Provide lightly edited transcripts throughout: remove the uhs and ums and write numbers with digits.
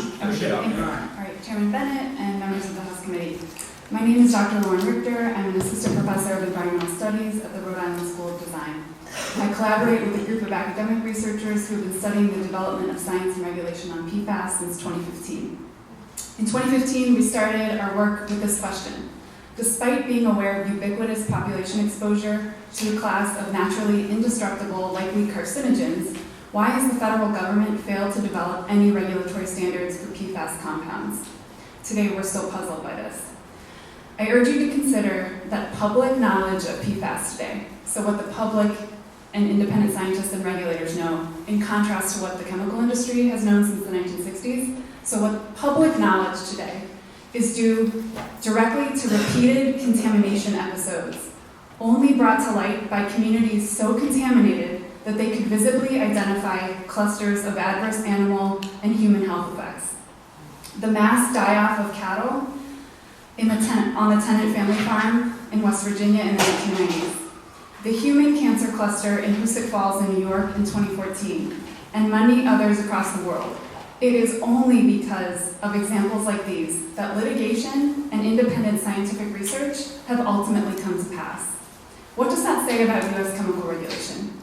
Okay. All right, Chairman Bennett and members of the House Committee. My name is Dr. Lauren Richter. I'm an assistant professor of environmental studies at the Rhode Island School of Design. I collaborate with a group of academic researchers who have been studying the development of science and regulation on PFAS since 2015. In 2015, we started our work with this question. Despite being aware of ubiquitous population exposure to a class of naturally indestructible, likely carcinogens, why has the federal government failed to develop any regulatory standards for PFAS compounds? Today, we're still puzzled by this. I urge you to consider that public knowledge of PFAS today, so what the public and independent scientists and regulators know, in contrast to what the chemical industry has known since the 1960s, so what public knowledge today is due directly to repeated contamination episodes, only brought to light by communities so contaminated that they could visibly identify clusters of adverse animal and human health effects. The mass die-off of cattle on the Tennant family farm in West Virginia in the 1990s, the human cancer cluster in Hoosick Falls in New York in 2014, and many others across the world. It is only because of examples like these that litigation and independent scientific research have ultimately come to pass. What does that say about U.S. chemical regulation?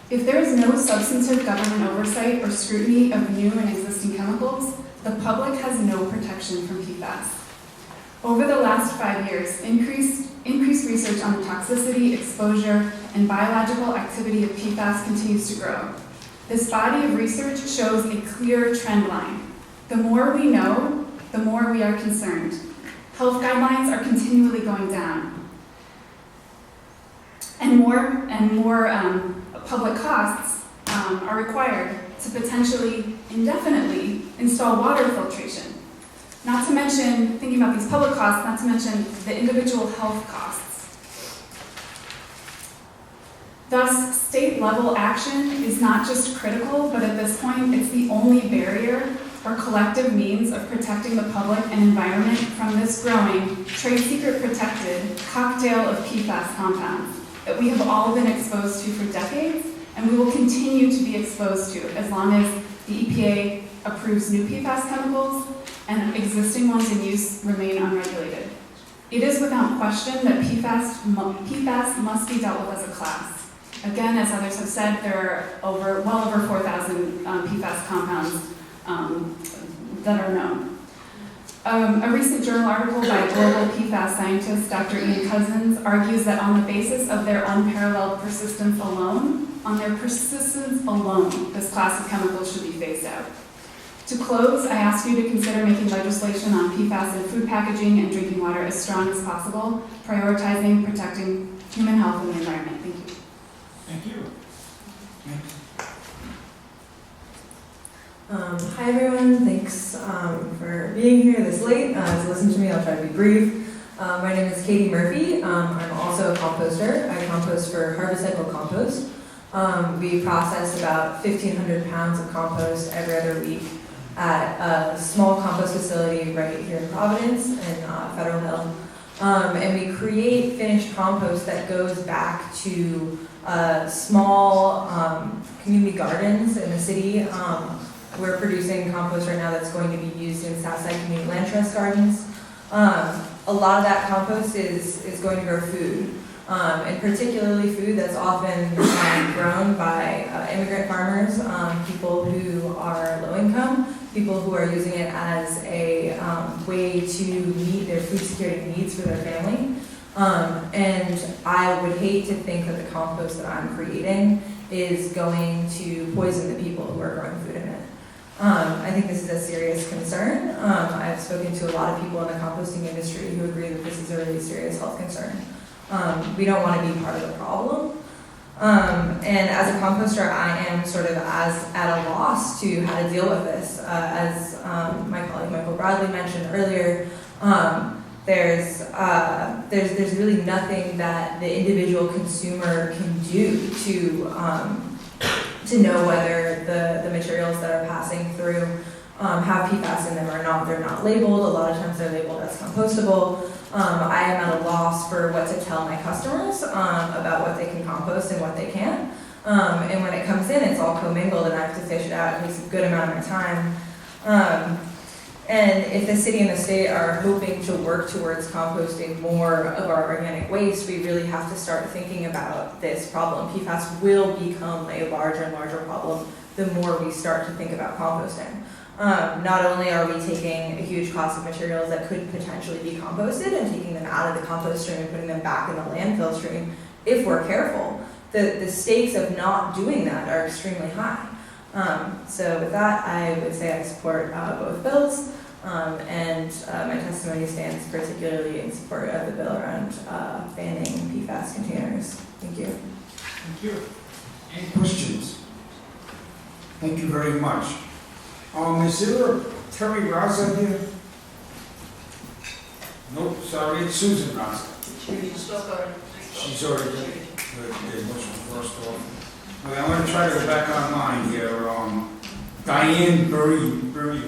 If there is no substantive government oversight or scrutiny of new and existing chemicals, the public has no protection from PFAS. Over the last 5 years, increased research on the toxicity, exposure, and biological activity of PFAS continues to grow. This body of research shows a clear trend line. The more we know, the more we are concerned. Health guidelines are continually going down. And more public costs are required to potentially indefinitely install water filtration. Not to mention, thinking about these public costs, not to mention the individual health costs. Thus, state-level action is not just critical, but at this point, it's the only barrier or collective means of protecting the public and environment from this growing, trade secret protected cocktail of PFAS compounds that we have all been exposed to for decades, and we will continue to be exposed to as long as the EPA approves new PFAS chemicals and existing ones in use remain unregulated. It is without question that PFAS must be dealt with as a class. Again, as others have said, there are well over 4,000 PFAS compounds that are known. A recent journal article by global PFAS scientist Dr. Ian Cousins argues that on the basis of their unparalleled persistence alone, this class of chemicals should be phased out. To close, I ask you to consider making legislation on PFAS in food packaging and drinking water as strong as possible, prioritizing protecting human health and the environment. Thank you. Thank you. Hi everyone, thanks for being here this late. To listen to me, I'll try to be brief. My name is Katie Murphy. I'm also a composter. I compost for Harvest Cycle Compost. We process about 1,500 pounds of compost every other week at a small compost facility right here in Providence in Federal Hill. And we create finished compost that goes back to small community gardens in the city. We're producing compost right now that's going to be used in Southside Community Land Trust gardens. A lot of that compost is going to grow food, and particularly food that's often grown by immigrant farmers, people who are low income, people who are using it as a way to meet their food security needs for their family. And I would hate to think that the compost that I'm creating is going to poison the people who are growing food in it. I think this is a serious concern. I've spoken to a lot of people in the composting industry who agree that this is a really serious health concern. We don't want to be part of the problem. And as a composter, I am sort of at a loss to how to deal with this. As my colleague Michael Bradley mentioned earlier, there's really nothing that the individual consumer can do to know whether the materials that are passing through have PFAS in them or not. They're not labeled. A lot of times they're labeled as compostable. I am at a loss for what to tell my customers about what they can compost and what they can't. And when it comes in, it's all commingled and I have to fish it out. It takes a good amount of my time. And if the city and the state are hoping to work towards composting more of our organic waste, we really have to start thinking about this problem. PFAS will become a larger and larger problem the more we start to think about composting. Not only are we taking a huge cost of materials that could potentially be composted and taking them out of the compost stream and putting them back in the landfill stream, if we're careful, the stakes of not doing that are extremely high. So with that, I would say I support both bills, and my testimony stands particularly in support of the bill around banning PFAS containers. Thank you. Thank you. Any questions? Thank you very much. Is there Terry Raza here? Nope, sorry, it's Susan Raza. She's already good. What's first off? Okay, I'm going to try to go back online here. Diane Burry.